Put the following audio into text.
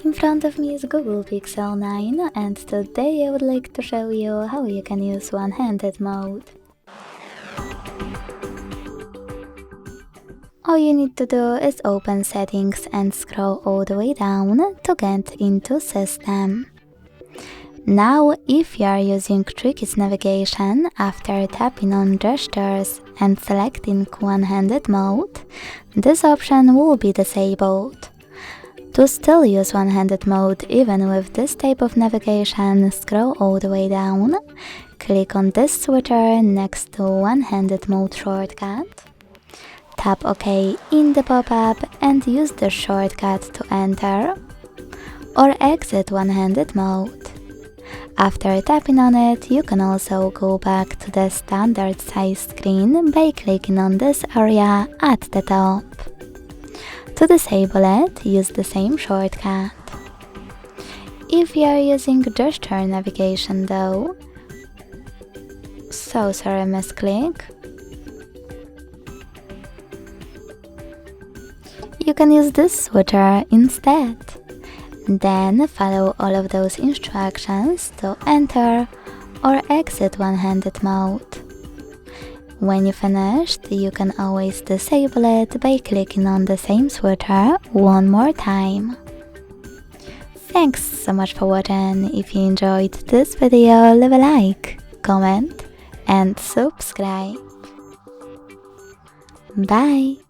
In front of me is Google Pixel 9 and today I would like to show you how you can use one-handed mode. All you need to do is open settings and scroll all the way down to get into system. Now, if you are using Tricky's navigation, after tapping on gestures and selecting one-handed mode, this option will be disabled. To still use one-handed mode even with this type of navigation, scroll all the way down, click on this switcher next to one-handed mode shortcut, tap OK in the pop-up and use the shortcut to enter or exit one-handed mode. After tapping on it, you can also go back to the standard size screen by clicking on this area at the top. To disable it, use the same shortcut. If you are using gesture navigation though, so sorry misclick, you can use this switcher instead. Then follow all of those instructions to enter or exit one-handed mode. When you finished, you can always disable it by clicking on the same switcher one more time. Thanks so much for watching. If you enjoyed this video, leave a like, comment and subscribe. Bye!